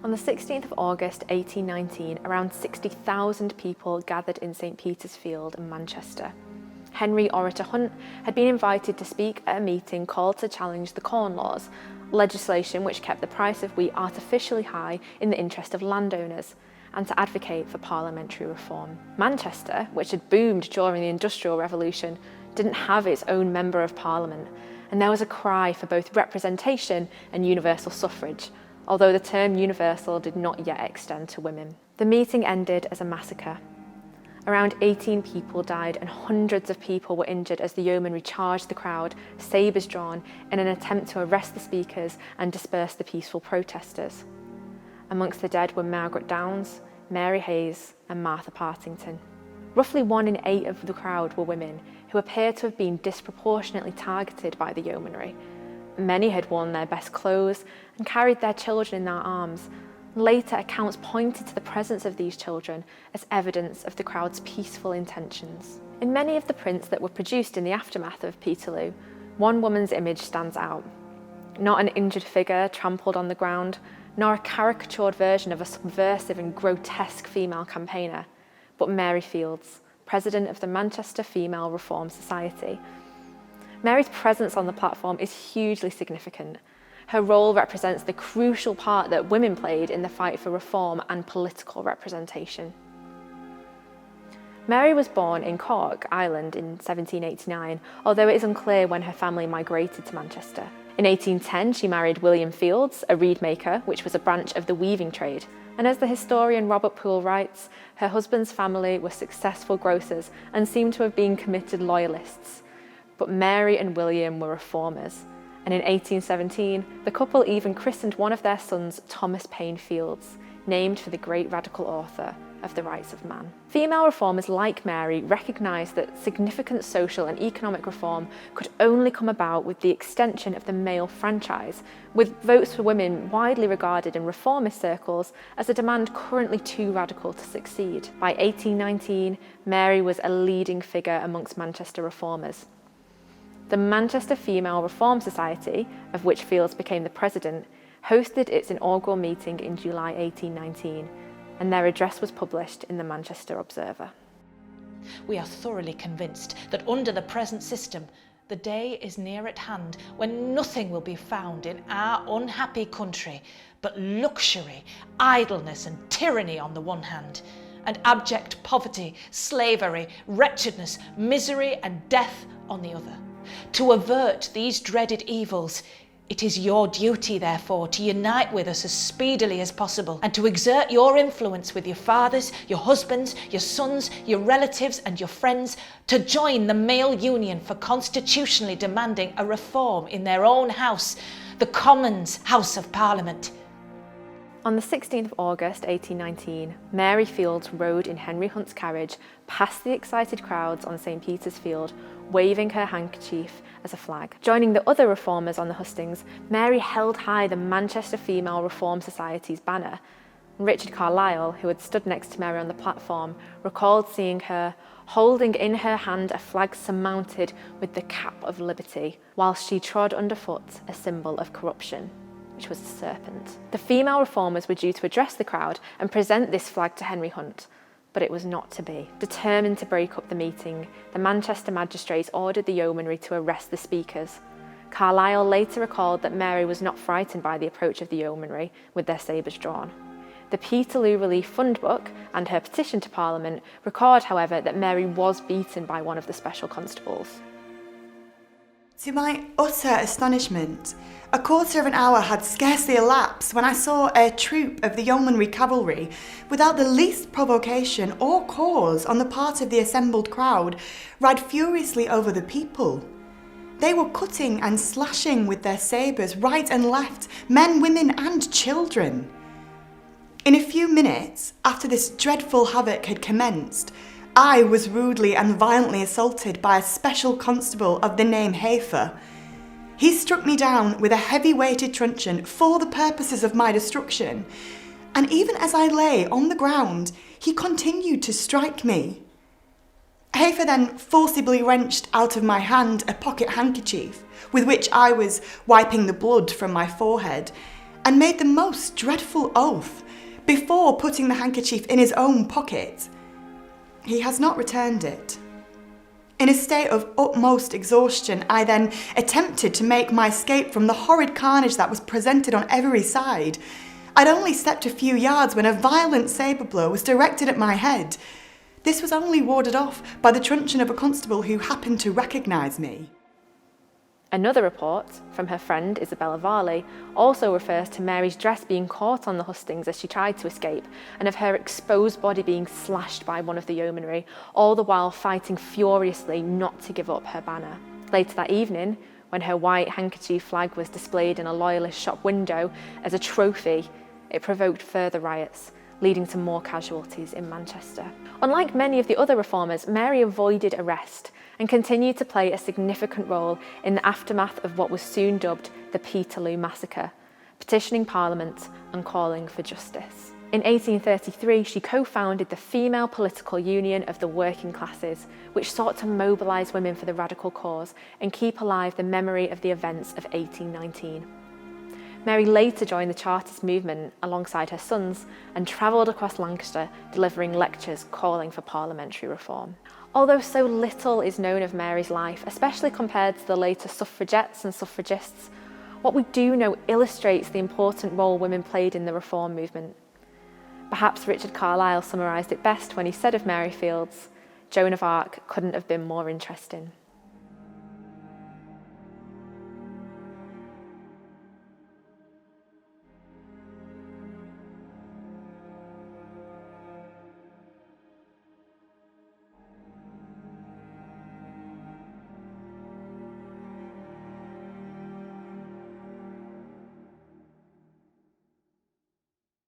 On the 16th of August 1819, around 60,000 people gathered in St Peter's Field in Manchester. Henry Orator Hunt had been invited to speak at a meeting called to challenge the Corn Laws, legislation which kept the price of wheat artificially high in the interest of landowners, and to advocate for parliamentary reform. Manchester, which had boomed during the Industrial Revolution, didn't have its own Member of Parliament, and there was a cry for both representation and universal suffrage, although the term universal did not yet extend to women. The meeting ended as a massacre. Around 18 people died and hundreds of people were injured as the yeomanry charged the crowd, sabres drawn, in an attempt to arrest the speakers and disperse the peaceful protesters. Amongst the dead were Margaret Downes, Mary Hayes and Martha Partington. Roughly 1 in 8 of the crowd were women, who appeared to have been disproportionately targeted by the yeomanry. Many had worn their best clothes and carried their children in their arms. Later accounts pointed to the presence of these children as evidence of the crowd's peaceful intentions. In many of the prints that were produced in the aftermath of Peterloo, one woman's image stands out. Not an injured figure trampled on the ground, nor a caricatured version of a subversive and grotesque female campaigner, but Mary Fildes, president of the Manchester Female Reform Society. Mary's presence on the platform is hugely significant. Her role represents the crucial part that women played in the fight for reform and political representation. Mary was born in Cork, Ireland in 1789, although it is unclear when her family migrated to Manchester. In 1810, she married William Fildes, a reed maker, which was a branch of the weaving trade. And as the historian Robert Poole writes, her husband's family were successful grocers and seemed to have been committed loyalists. But Mary and William were reformers. And in 1817, the couple even christened one of their sons Thomas Paine Fildes, named for the great radical author of The Rights of Man. Female reformers like Mary recognised that significant social and economic reform could only come about with the extension of the male franchise, with votes for women widely regarded in reformist circles as a demand currently too radical to succeed. By 1819, Mary was a leading figure amongst Manchester reformers. The Manchester Female Reform Society, of which Fildes became the president, hosted its inaugural meeting in July 1819, and their address was published in the Manchester Observer. We are thoroughly convinced that under the present system, the day is near at hand when nothing will be found in our unhappy country but luxury, idleness and tyranny on the one hand, and abject poverty, slavery, wretchedness, misery and death on the other. To avert these dreaded evils, it is your duty, therefore, to unite with us as speedily as possible and to exert your influence with your fathers, your husbands, your sons, your relatives and your friends to join the male union for constitutionally demanding a reform in their own house, the Commons House of Parliament. On the 16th of August 1819, Mary Fildes rode in Henry Hunt's carriage past the excited crowds on St Peter's Field, waving her handkerchief as a flag. Joining the other reformers on the hustings, Mary held high the Manchester Female Reform Society's banner. Richard Carlyle, who had stood next to Mary on the platform, recalled seeing her holding in her hand a flag surmounted with the cap of liberty, whilst she trod underfoot a symbol of corruption, which was a serpent. The female reformers were due to address the crowd and present this flag to Henry Hunt, but it was not to be. Determined to break up the meeting, the Manchester magistrates ordered the yeomanry to arrest the speakers. Carlyle later recalled that Mary was not frightened by the approach of the yeomanry with their sabres drawn. The Peterloo Relief Fund book and her petition to Parliament record, however, that Mary was beaten by one of the special constables. To my utter astonishment, a quarter of an hour had scarcely elapsed when I saw a troop of the yeomanry cavalry, without the least provocation or cause on the part of the assembled crowd, ride furiously over the people. They were cutting and slashing with their sabres right and left, men, women and children. In a few minutes after this dreadful havoc had commenced, I was rudely and violently assaulted by a special constable of the name Hafer. He struck me down with a heavy-weighted truncheon for the purposes of my destruction, and even as I lay on the ground, he continued to strike me. Hafer then forcibly wrenched out of my hand a pocket handkerchief, with which I was wiping the blood from my forehead, and made the most dreadful oath before putting the handkerchief in his own pocket. He has not returned it. In a state of utmost exhaustion, I then attempted to make my escape from the horrid carnage that was presented on every side. I'd only stepped a few yards when a violent sabre blow was directed at my head. This was only warded off by the truncheon of a constable who happened to recognise me. Another report from her friend Isabella Varley also refers to Mary's dress being caught on the hustings as she tried to escape, and of her exposed body being slashed by one of the yeomanry, all the while fighting furiously not to give up her banner. Later that evening, when her white handkerchief flag was displayed in a loyalist shop window as a trophy, it provoked further riots, leading to more casualties in Manchester. Unlike many of the other reformers, Mary avoided arrest and continued to play a significant role in the aftermath of what was soon dubbed the Peterloo Massacre, petitioning Parliament and calling for justice. In 1833, she co-founded the Female Political Union of the Working Classes, which sought to mobilise women for the radical cause and keep alive the memory of the events of 1819. Mary later joined the Chartist movement alongside her sons and travelled across Lancashire delivering lectures calling for parliamentary reform. Although so little is known of Mary's life, especially compared to the later suffragettes and suffragists, what we do know illustrates the important role women played in the reform movement. Perhaps Richard Carlisle summarised it best when he said of Mary Fildes, "Joan of Arc couldn't have been more interesting."